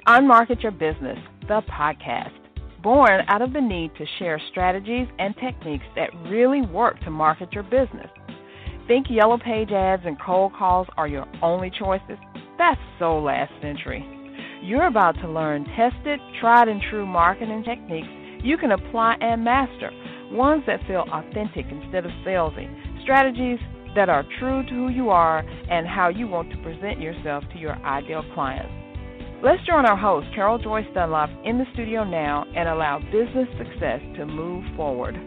Unmarket Your Business, the podcast, born out of the need to share strategies and techniques that really work to market your business. Think yellow page ads and cold calls are your only choices? That's so last century. You're about to learn tested, tried and true marketing techniques you can apply and master, ones that feel authentic instead of salesy, strategies that are true to who you are and how you want to present yourself to your ideal clients. Let's join our host, Carol Joyce Dunlop, in the studio now and allow business success to move forward.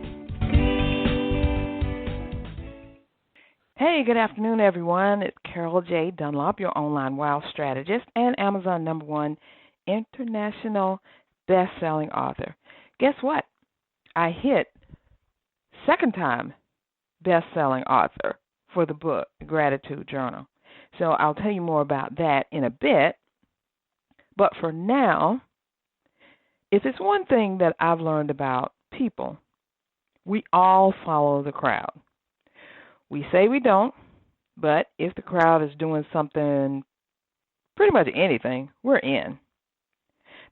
Hey, good afternoon, everyone. It's Carol J. Dunlop, your online wow strategist and Amazon #1 international best-selling author. Guess what? I hit second time best-selling author for the book, Gratitude Journal. So I'll tell you more about that in a bit. But for now, if it's one thing that I've learned about people, we all follow the crowd. We say we don't, but if the crowd is doing something, pretty much anything, we're in.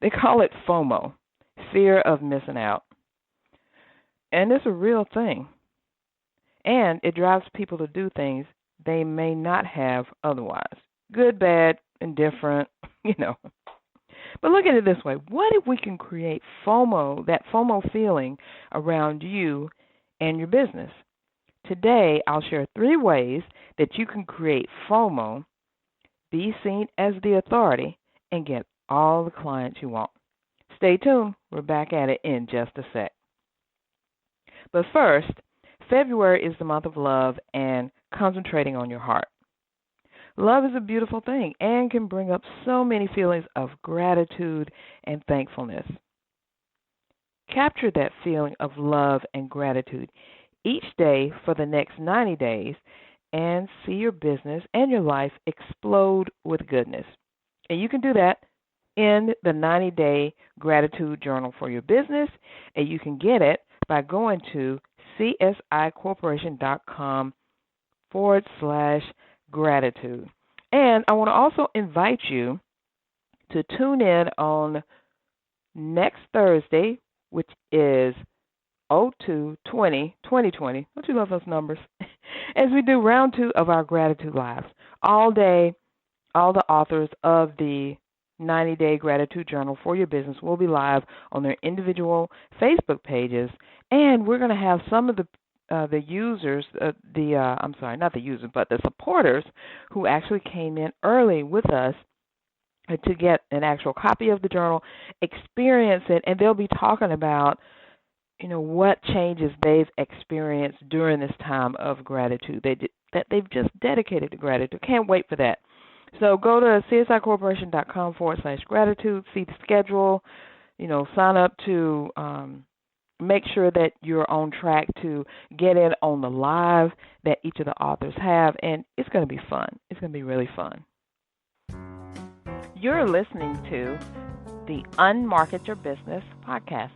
They call it FOMO, fear of missing out. And it's a real thing. And it drives people to do things they may not have otherwise. Good, bad, indifferent, But look at it this way. What if we can create FOMO, that FOMO feeling around you and your business? Today, I'll share 3 ways that you can create FOMO, be seen as the authority, and get all the clients you want. Stay tuned. We're back at it in just a sec. But first, February is the month of love and concentrating on your heart. Love is a beautiful thing and can bring up so many feelings of gratitude and thankfulness. Capture that feeling of love and gratitude each day for the next 90 days and see your business and your life explode with goodness. And you can do that in the 90-day gratitude journal for your business, and you can get it by going to csicorporation.com/gratitude. And I want to also invite you to tune in on next Thursday, which is 02/20/2020. Don't you love those numbers? As we do round 2 of our Gratitude Lives. All day, all the authors of the 90-day Gratitude Journal for your business will be live on their individual Facebook pages, and we're going to have some of the users, not the users, but the supporters who actually came in early with us to get an actual copy of the journal, experience it, and they'll be talking about, what changes they've experienced during this time of gratitude that they've just dedicated to gratitude. Can't wait for that. So go to csicorporation.com/gratitude, see the schedule, sign up to make sure that you're on track to get in on the live that each of the authors have, and it's going to be fun. It's going to be really fun. You're listening to the Unmarket Your Business podcast.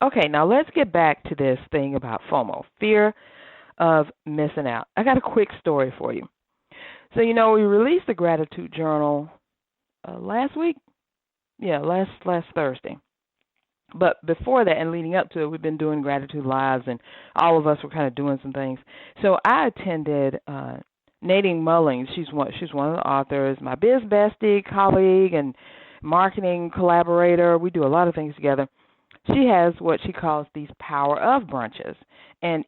Okay, now let's get back to this thing about FOMO, fear of missing out. I got a quick story for you. So, we released the Gratitude Journal last week. Yeah, last Thursday. But before that and leading up to it, we've been doing Gratitude Lives, and all of us were kind of doing some things. So I attended Nadine Mullings. She's one of the authors, my biz bestie, colleague, and marketing collaborator. We do a lot of things together. She has what she calls these Power of brunches, and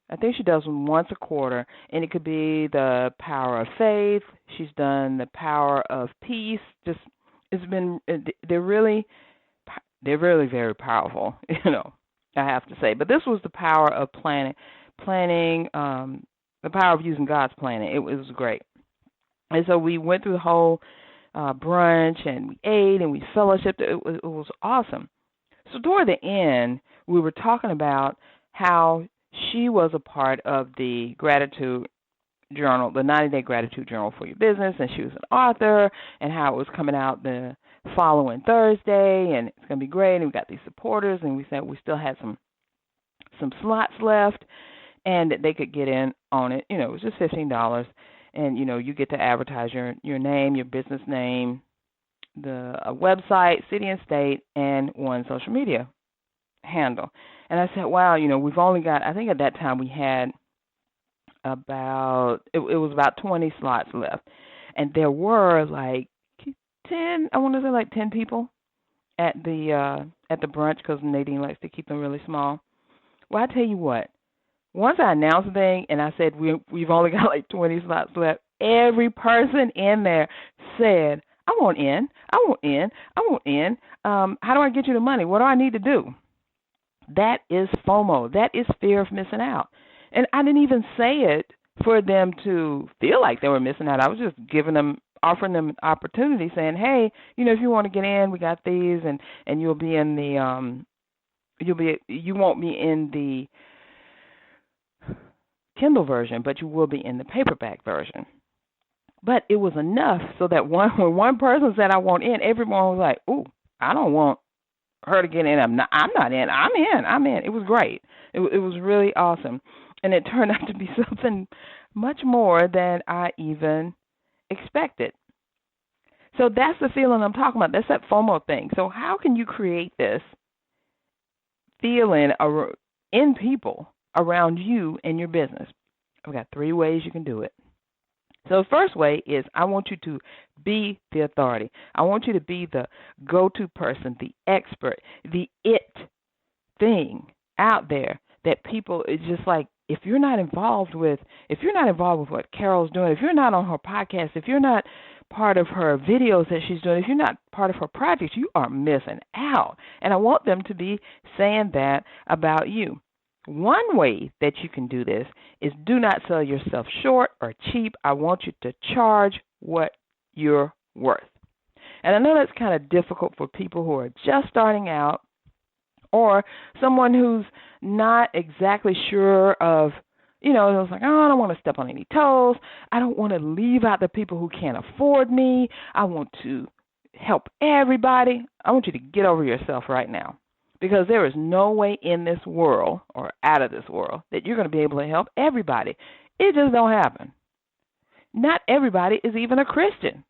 I think she does them once a quarter, and it could be the Power of Faith. She's done the Power of Peace. They're really very powerful, I have to say. But this was the power of planning, the power of using God's planning. It was great. And so we went through the whole brunch, and we ate, and we fellowshiped. It was awesome. So toward the end, we were talking about how she was a part of the Gratitude Journal, the 90-day Gratitude Journal for your business, and she was an author, and how it was coming out the following Thursday, and it's going to be great, and we got these supporters, and we said we still had some slots left, and that they could get in on it. It was just $15, and, you get to advertise your name, your business name, website, city and state, and one social media handle. And I said, wow, we've only got, I think at that time we had it was about 20 slots left. And there were like 10, I want to say like 10 people at the brunch because Nadine likes to keep them really small. Well, I tell you what, once I announced the thing and I said we've only got like 20 slots left, every person in there said, I want in, I want in, I want in. How do I get you the money? What do I need to do? That is FOMO. That is fear of missing out. And I didn't even say it for them to feel like they were missing out. I was just offering them an opportunity, saying, hey, if you want to get in, we got these, and you'll be in the you won't be in the Kindle version, but you will be in the paperback version. But it was enough so that when one person said, I want in, everyone was like, ooh, I don't want her to get in. I'm not in. I'm in. It was great. It was really awesome. And it turned out to be something much more than I even expected. So that's the feeling I'm talking about. That's that FOMO thing. So how can you create this feeling in people around you and your business? I've got 3 ways you can do it. So the first way is I want you to be the authority. I want you to be the go-to person, the expert, the it thing out there that people, it's just like, if you're not involved with what Carol's doing, if you're not on her podcast, if you're not part of her videos that she's doing, if you're not part of her projects, you are missing out. And I want them to be saying that about you. One way that you can do this is do not sell yourself short or cheap. I want you to charge what you're worth. And I know that's kind of difficult for people who are just starting out or someone who's not exactly sure of, it's like, oh, I don't want to step on any toes. I don't want to leave out the people who can't afford me. I want to help everybody. I want you to get over yourself right now. Because there is no way in this world or out of this world that you're going to be able to help everybody. It just don't happen. Not everybody is even a Christian.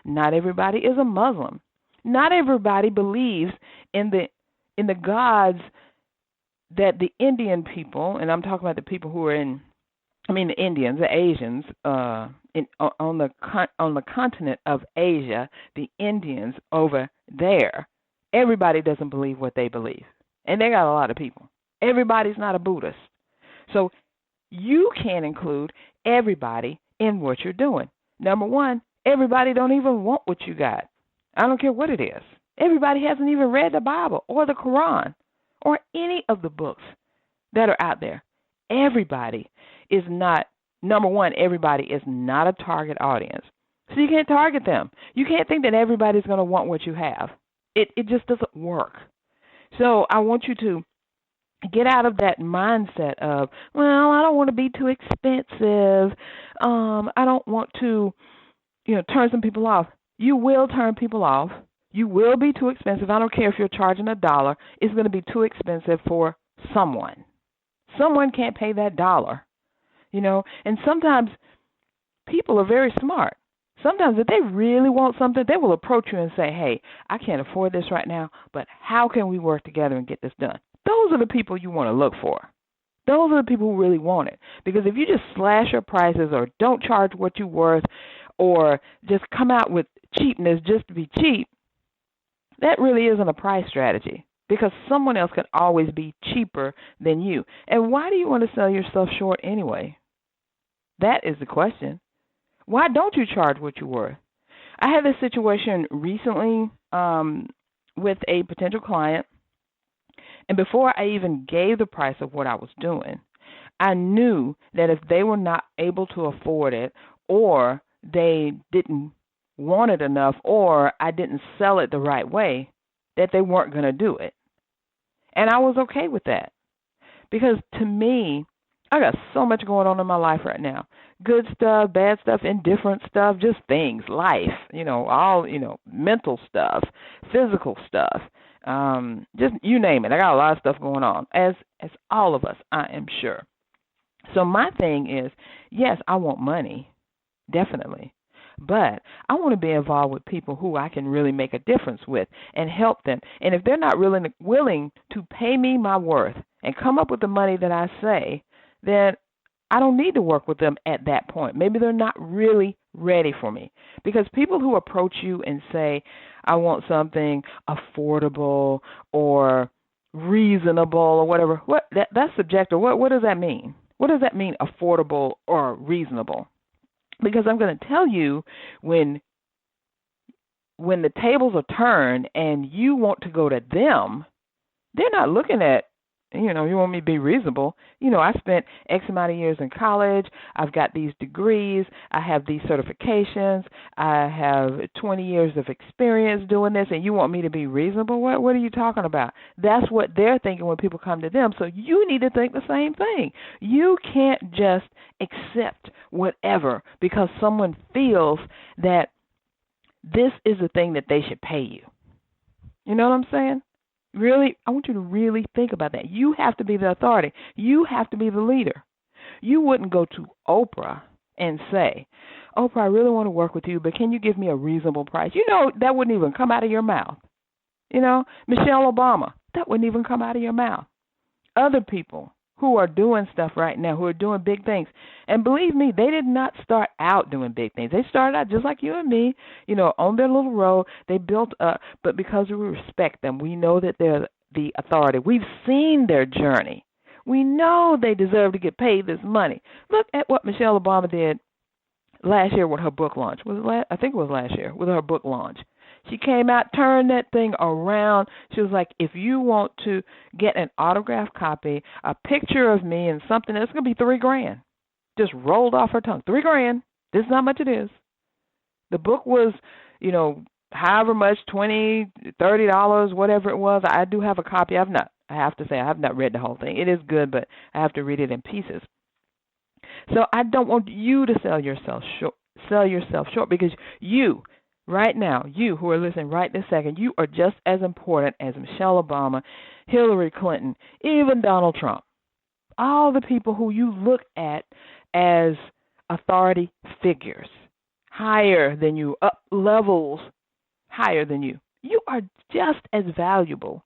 Not everybody is a Muslim. Not everybody believes in the gods that the Indian people, and I'm talking about the people who are the Indians, the Asians, on the continent of Asia, the Indians over there. Everybody doesn't believe what they believe. And they got a lot of people. Everybody's not a Buddhist. So you can't include everybody in what you're doing. Number one, everybody don't even want what you got. I don't care what it is. Everybody hasn't even read the Bible or the Quran or any of the books that are out there. Everybody is not, number one, everybody is not a target audience. So you can't target them. You can't think that everybody's going to want what you have. It just doesn't work. So I want you to get out of that mindset of, well, I don't want to be too expensive. I don't want to, turn some people off. You will turn people off. You will be too expensive. I don't care if you're charging $1. It's going to be too expensive for someone. Someone can't pay that $1, And sometimes people are very smart. Sometimes if they really want something, they will approach you and say, hey, I can't afford this right now, but how can we work together and get this done? Those are the people you want to look for. Those are the people who really want it. Because if you just slash your prices or don't charge what you're worth or just come out with cheapness just to be cheap, that really isn't a price strategy because someone else can always be cheaper than you. And why do you want to sell yourself short anyway? That is the question. Why don't you charge what you're worth? I had this situation recently with a potential client, and before I even gave the price of what I was doing, I knew that if they were not able to afford it or they didn't want it enough or I didn't sell it the right way, that they weren't going to do it. And I was okay with that because to me, I got so much going on in my life right now. Good stuff, bad stuff, indifferent stuff, just things, life, all, mental stuff, physical stuff, just you name it. I got a lot of stuff going on, as all of us, I am sure. So my thing is, yes, I want money, definitely. but I want to be involved with people who I can really make a difference with and help them. And if they're not really willing to pay me my worth and come up with the money that I say, then I don't need to work with them at that point. Maybe they're not really ready for me. Because people who approach you and say, I want something affordable or reasonable or whatever, that's subjective. What does that mean? What does that mean, affordable or reasonable? Because I'm going to tell you, when the tables are turned and you want to go to them, they're not looking at, you want me to be reasonable. I spent X amount of years in college. I've got these degrees. I have these certifications. I have 20 years of experience doing this, and you want me to be reasonable? What are you talking about? That's what they're thinking when people come to them. So you need to think the same thing. You can't just accept whatever because someone feels that this is the thing that they should pay you. You know what I'm saying? Really, I want you to really think about that. You have to be the authority. You have to be the leader. You wouldn't go to Oprah and say, Oprah, I really want to work with you, but can you give me a reasonable price? That wouldn't even come out of your mouth. Michelle Obama, that wouldn't even come out of your mouth. Other people who are doing stuff right now, who are doing big things. And believe me, they did not start out doing big things. They started out just like you and me, on their little road. They built up, but because we respect them, we know that they're the authority. We've seen their journey. We know they deserve to get paid this money. Look at what Michelle Obama did last year with her book launch. I think it was last year with her book launch. She came out, turned that thing around. She was like, if you want to get an autographed copy, a picture of me and something, it's going to be $3,000. Just rolled off her tongue. $3,000. This is how much it is. The book was, however much, $20, $30, whatever it was. I do have a copy. I have to say, I have not read the whole thing. It is good, but I have to read it in pieces. So I don't want you to sell yourself short because you, right now, you who are listening right this second, you are just as important as Michelle Obama, Hillary Clinton, even Donald Trump. All the people who you look at as authority figures, higher than you, up levels higher than you. You are just as valuable,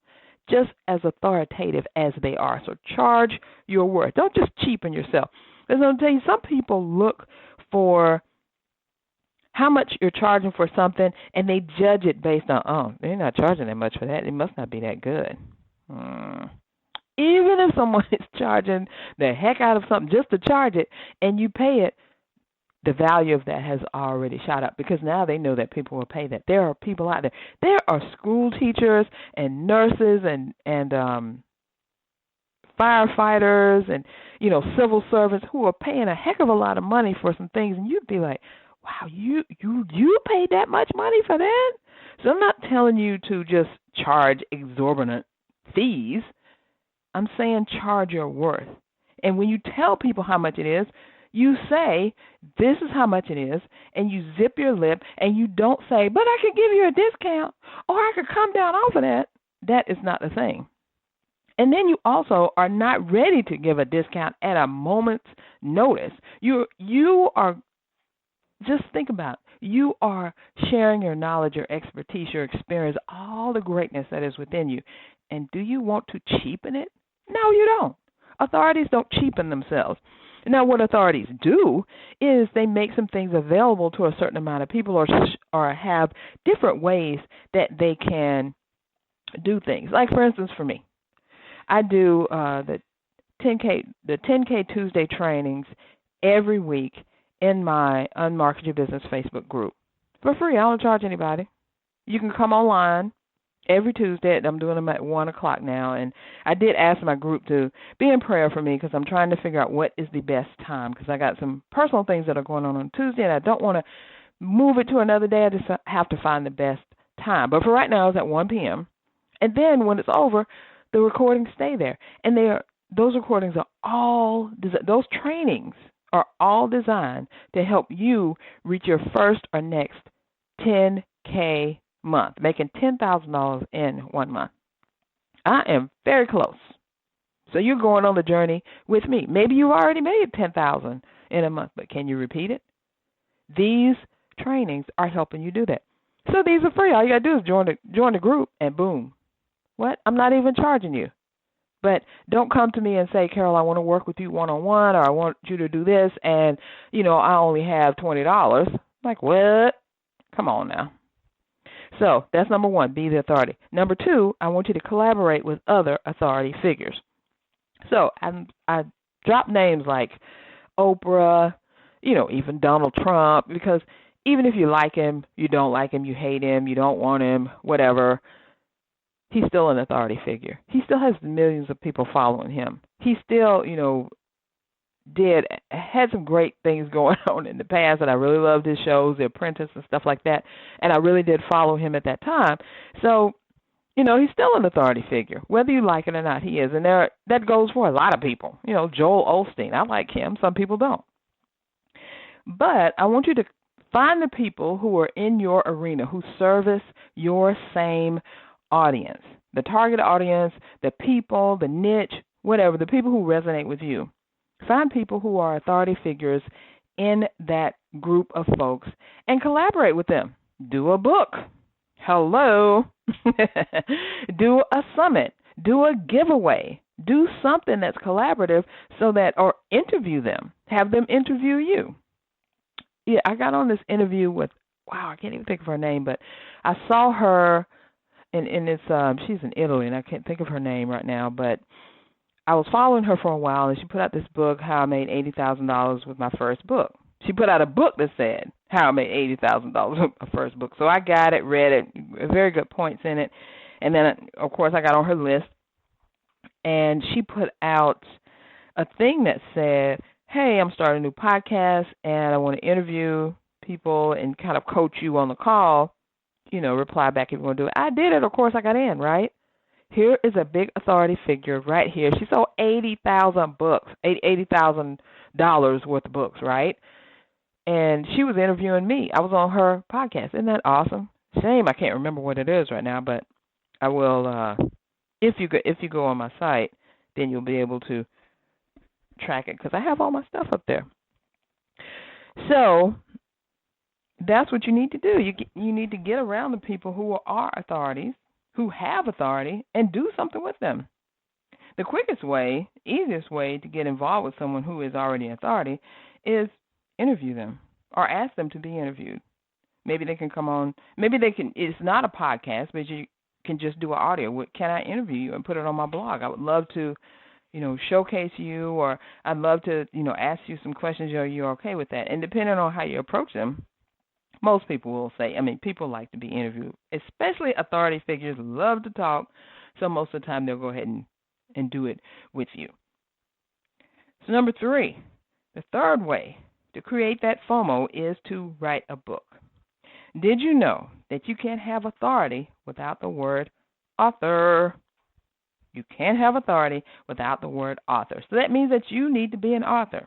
just as authoritative as they are. So charge your worth. Don't just cheapen yourself. Because I'm telling you, some people look for how much you're charging for something, and they judge it based on, they're not charging that much for that. It must not be that good. Even if someone is charging the heck out of something just to charge it, and you pay it, the value of that has already shot up because now they know that people will pay that. There are people out there. There are school teachers and nurses and firefighters and, civil servants who are paying a heck of a lot of money for some things, and you'd be like, wow, you paid that much money for that? So I'm not telling you to just charge exorbitant fees. I'm saying charge your worth. And when you tell people how much it is, you say, this is how much it is, and you zip your lip, and you don't say, but I could give you a discount, or I could come down off of that. That is not the thing. And then you also are not ready to give a discount at a moment's notice. You are, just think about it. You are sharing your knowledge, your expertise, your experience, all the greatness that is within you. And do you want to cheapen it? No, you don't. Authorities don't cheapen themselves. Now, what authorities do is they make some things available to a certain amount of people or have different ways that they can do things. Like, for instance, for me, I do the 10K Tuesday trainings every week in my Unmarket Your Business Facebook group for free. I don't charge anybody. You can come online every Tuesday. I'm doing them at 1 o'clock now. And I did ask my group to be in prayer for me because I'm trying to figure out what is the best time because I got some personal things that are going on Tuesday, and I don't want to move it to another day. I just have to find the best time. But for right now, it's at 1 p.m. And then when it's over, the recordings stay there. And those recordings are all, those trainings are all designed to help you reach your first or next 10K month, making $10,000 in 1 month. I am very close. So you're going on the journey with me. Maybe you already made $10,000 in a month, but can you repeat it? These trainings are helping you do that. So these are free. All you got to do is join the group, and boom. What? I'm not even charging you. But don't come to me and say, Carol, I want to work with you one-on-one, or I want you to do this, and, I only have $20. Like, what? Come on now. So that's number one, be the authority. Number two, I want you to collaborate with other authority figures. So I drop names like Oprah, even Donald Trump, because even if you like him, you don't like him, you hate him, you don't want him, whatever, he's still an authority figure. He still has millions of people following him. He still, had some great things going on in the past, and I really loved his shows, The Apprentice and stuff like that, and I really did follow him at that time. So, he's still an authority figure, whether you like it or not, he is. And that goes for a lot of people. Joel Osteen, I like him. Some people don't. But I want you to find the people who are in your arena, who service your same audience, the target audience, the people, the niche, whatever, the people who resonate with you. Find people who are authority figures in that group of folks and collaborate with them. Do a book. Hello. Do a summit. Do a giveaway. Do something that's collaborative or interview them. Have them interview you. Yeah, I got on this interview with, I can't even think of her name, but I saw her, and it's she's in Italy, and I can't think of her name right now, but I was following her for a while, and she put out this book, How I Made $80,000 with My First Book. She put out a book that said, How I Made $80,000 with My First Book. So I got it, read it, very good points in it. And then, of course, I got on her list, and she put out a thing that said, hey, I'm starting a new podcast, and I want to interview people and kind of coach you on the call. Reply back if you want to do it. I did it. Of course, I got in, right? Here is a big authority figure right here. She sold 80,000 books, $80,000 worth of books, right? And she was interviewing me. I was on her podcast. Isn't that awesome? Shame I can't remember what it is right now, but I will. If you go on my site, then you'll be able to track it because I have all my stuff up there. So that's what you need to do. You need to get around the people who are authorities, who have authority, and do something with them. The quickest way, easiest way to get involved with someone who is already an authority is interview them or ask them to be interviewed. Maybe they can come on. Maybe they can. It's not a podcast, but you can just do an audio. Can I interview you and put it on my blog? I would love to, showcase you, or I'd love to, ask you some questions. Are you okay with that? And depending on how you approach them, most people will say, people like to be interviewed, especially authority figures love to talk, so most of the time they'll go ahead and do it with you. So number 3, the third way to create that FOMO is to write a book. Did you know that you can't have authority without the word author? You can't have authority without the word author. So that means that you need to be an author.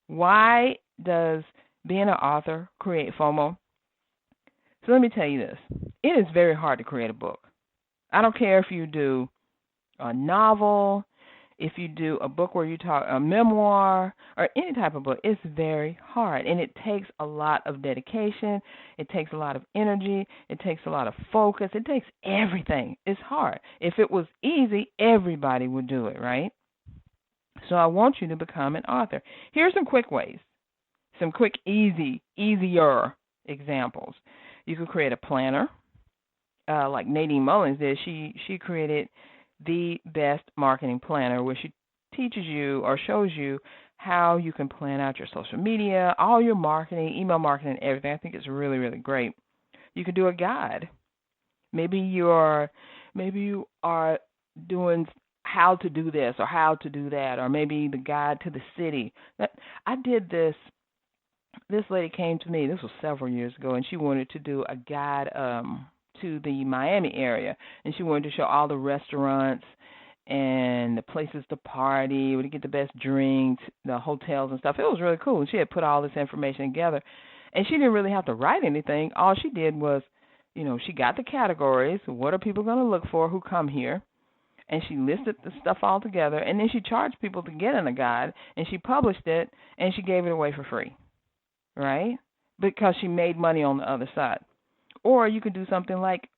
Why does being an author create FOMO? So let me tell you this. It is very hard to create a book. I don't care if you do a novel, if you do a book where you talk, a memoir, or any type of book. It's very hard, and it takes a lot of dedication. It takes a lot of energy. It takes a lot of focus. It takes everything. It's hard. If it was easy, everybody would do it, right? So I want you to become an author. Here's some quick ways. Some quick, easier examples. You could create a planner, like Nadine Mullins did. She created the best marketing planner, where she teaches you or shows you how you can plan out your social media, all your marketing, email marketing, everything. I think it's really, really great. You could do a guide. Maybe you are doing how to do this or how to do that, or maybe the guide to the city. I did this. This lady came to me, this was several years ago, and she wanted to do a guide to the Miami area, and she wanted to show all the restaurants and the places to party, where to get the best drinks, the hotels and stuff. It was really cool, and she had put all this information together, and she didn't really have to write anything. All she did was, she got the categories, what are people going to look for who come here, and she listed the stuff all together, and then she charged people to get in the guide, and she published it, and she gave it away for free. Right? because she made money on the other side. Or you could do something like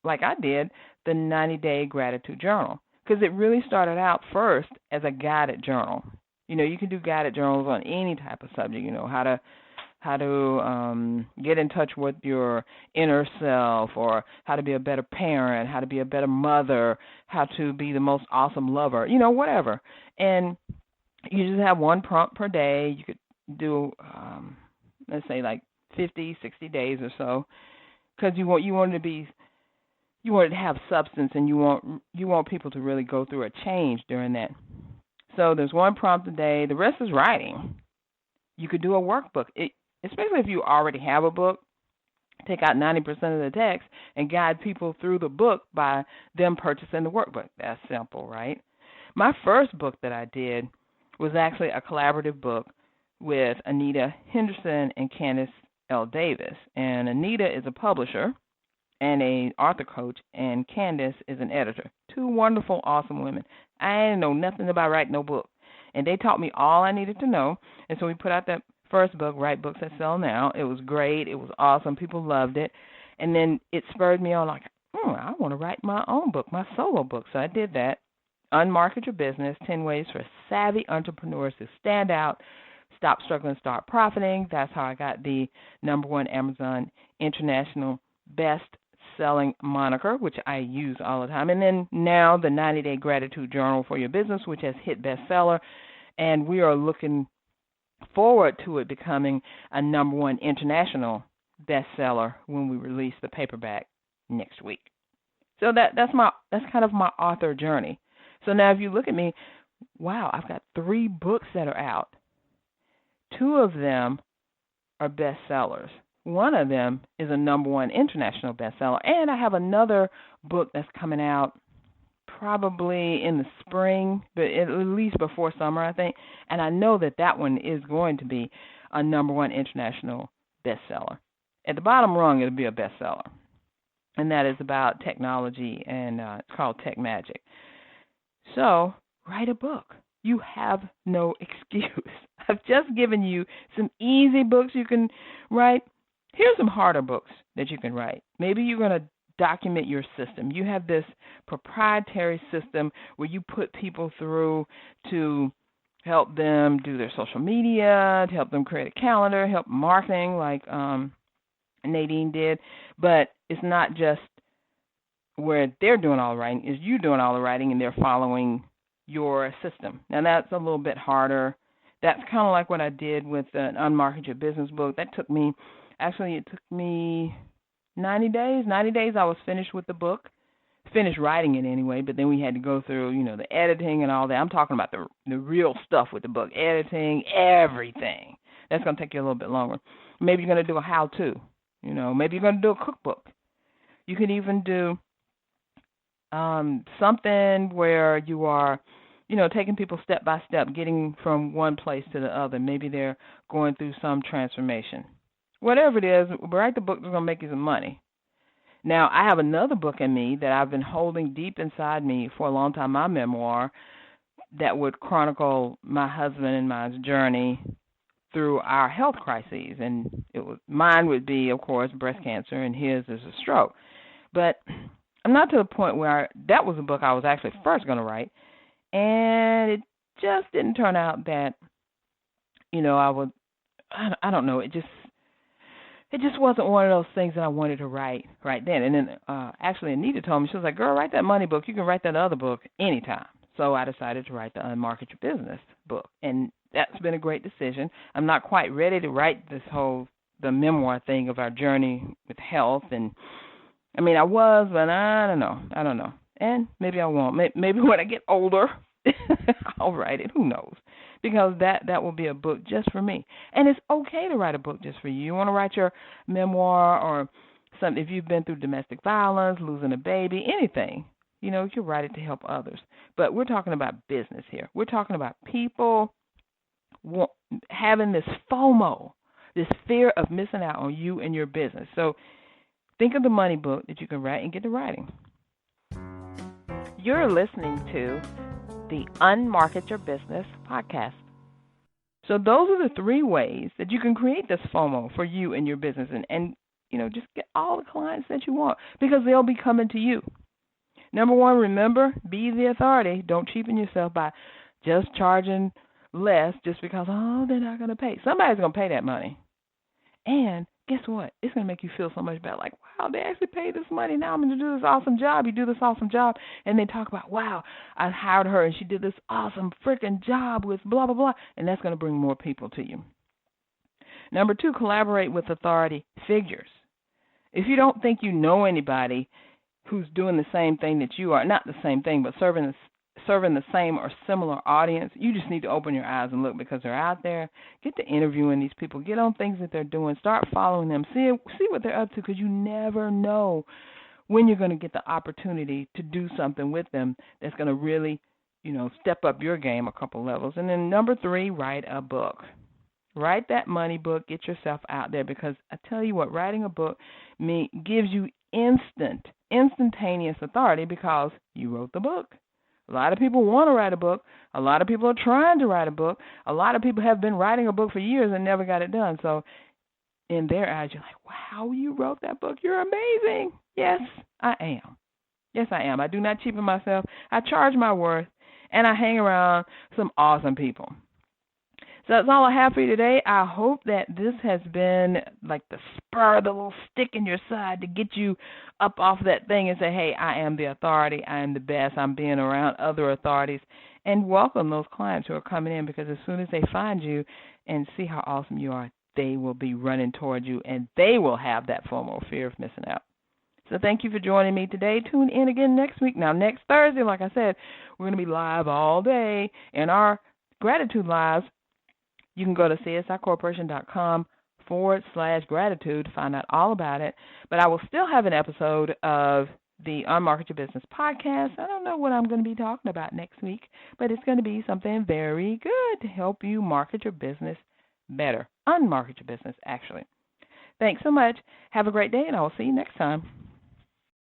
I did, the 90-day gratitude journal, because it really started out first as a guided journal. You can do guided journals on any type of subject. How to get in touch with your inner self, or how to be a better parent, how to be a better mother, how to be the most awesome lover, whatever. And you just have one prompt per day. You could do, let's say, like 50, 60 days or so, because you want it to have substance, and you want people to really go through a change during that. So there's one prompt a day. The rest is writing. You could do a workbook, especially if you already have a book. Take out 90% of the text and guide people through the book by them purchasing the workbook. That's simple, right? My first book that I did was actually a collaborative book with Anita Henderson and Candace L. Davis. And Anita is a publisher and an author coach, and Candace is an editor. Two wonderful, awesome women. I didn't know nothing about writing no book, and they taught me all I needed to know. And so we put out that first book, Write Books That Sell Now. It was great. It was awesome. People loved it. And then it spurred me on, like, I want to write my own book, my solo book. So I did that. Unmarket Your Business, 10 Ways for Savvy Entrepreneurs to Stand Out, Stop Struggling, Start Profiting. That's how I got the #1 Amazon International Best-Selling moniker, which I use all the time. And then now the 90-Day Gratitude Journal for Your Business, which has hit bestseller. And we are looking forward to it becoming a #1 international bestseller when we release the paperback next week. So that's kind of my author journey. So now if you look at me, wow, I've got 3 books that are out. 2 of them are bestsellers. One of them is a #1 international bestseller, and I have another book that's coming out probably in the spring, but at least before summer, I think. And I know that one is going to be a #1 international bestseller. At the bottom rung, it'll be a bestseller, and that is about technology, and it's called Tech Magic. So write a book. You have no excuse. I've just given you some easy books you can write. Here's some harder books that you can write. Maybe you're going to document your system. You have this proprietary system where you put people through to help them do their social media, to help them create a calendar, help marketing like Nadine did. But it's not just where they're doing all the writing, is you doing all the writing and they're following your system. Now that's a little bit harder. That's kind of like what I did with an Unmarket Your Business book. It took me 90 days. 90 days I was finished with the book, finished writing it anyway, but then we had to go through, the editing and all that. I'm talking about the real stuff with the book, editing, everything. That's going to take you a little bit longer. Maybe you're going to do a how-to, maybe you're going to do a cookbook. You could even do something where you are, taking people step by step, getting from one place to the other. Maybe they're going through some transformation. Whatever it is, write the book that's going to make you some money. Now, I have another book in me that I've been holding deep inside me for a long time, my memoir, that would chronicle my husband and my journey through our health crises. And mine would be, of course, breast cancer, and his is a stroke. But I'm not to the point where that was a book I was actually first going to write, and it just didn't turn out that, I don't know, it just wasn't one of those things that I wanted to write right then. And then actually Anita told me, she was like, girl, write that money book. You can write that other book anytime. So I decided to write the Unmarket Your Business book, and that's been a great decision. I'm not quite ready to write the memoir thing of our journey with health, and I was, but I don't know. And maybe I won't. Maybe when I get older, I'll write it. Who knows? Because that will be a book just for me. And it's okay to write a book just for you. You want to write your memoir or something, if you've been through domestic violence, losing a baby, anything, you can write it to help others. But we're talking about business here. We're talking about people having this FOMO, this fear of missing out on you and your business. So think of the money book that you can write and get to writing. You're listening to the Unmarket Your Business podcast. So those are the three ways that you can create this FOMO for you and your business, and just get all the clients that you want because they'll be coming to you. Number one, remember, be the authority. Don't cheapen yourself by just charging less just because, they're not going to pay. Somebody's going to pay that money. And guess what? It's going to make you feel so much better. Like, wow, they actually paid this money. Now I'm going to do this awesome job. You do this awesome job. And they talk about, wow, I hired her and she did this awesome freaking job with blah, blah, blah. And that's going to bring more people to you. Number two, collaborate with authority figures. If you don't think you know anybody who's doing the same thing that you are, not the same thing, but serving the same or similar audience, you just need to open your eyes and look because they're out there. Get to interviewing these people. Get on things that they're doing. Start following them. See what they're up to because you never know when you're going to get the opportunity to do something with them that's going to really, step up your game a couple levels. And then number three, write a book. Write that money book. Get yourself out there because I tell you what, writing a book gives you instantaneous authority because you wrote the book. A lot of people want to write a book. A lot of people are trying to write a book. A lot of people have been writing a book for years and never got it done. So in their eyes, you're like, wow, you wrote that book. You're amazing. Yes, I am. Yes, I am. I do not cheapen myself. I charge my worth, and I hang around some awesome people. So that's all I have for you today. I hope that this has been like the spur, the little stick in your side to get you up off that thing and say, hey, I am the authority. I am the best. I'm being around other authorities. And welcome those clients who are coming in because as soon as they find you and see how awesome you are, they will be running toward you and they will have that FOMO, fear of missing out. So thank you for joining me today. Tune in again next week. Now, next Thursday, like I said, we're going to be live all day in our gratitude lives. You can go to csicorporation.com/gratitude to find out all about it. But I will still have an episode of the Unmarket Your Business podcast. I don't know what I'm going to be talking about next week, but it's going to be something very good to help you market your business better. Unmarket your business, actually. Thanks so much. Have a great day, and I will see you next time.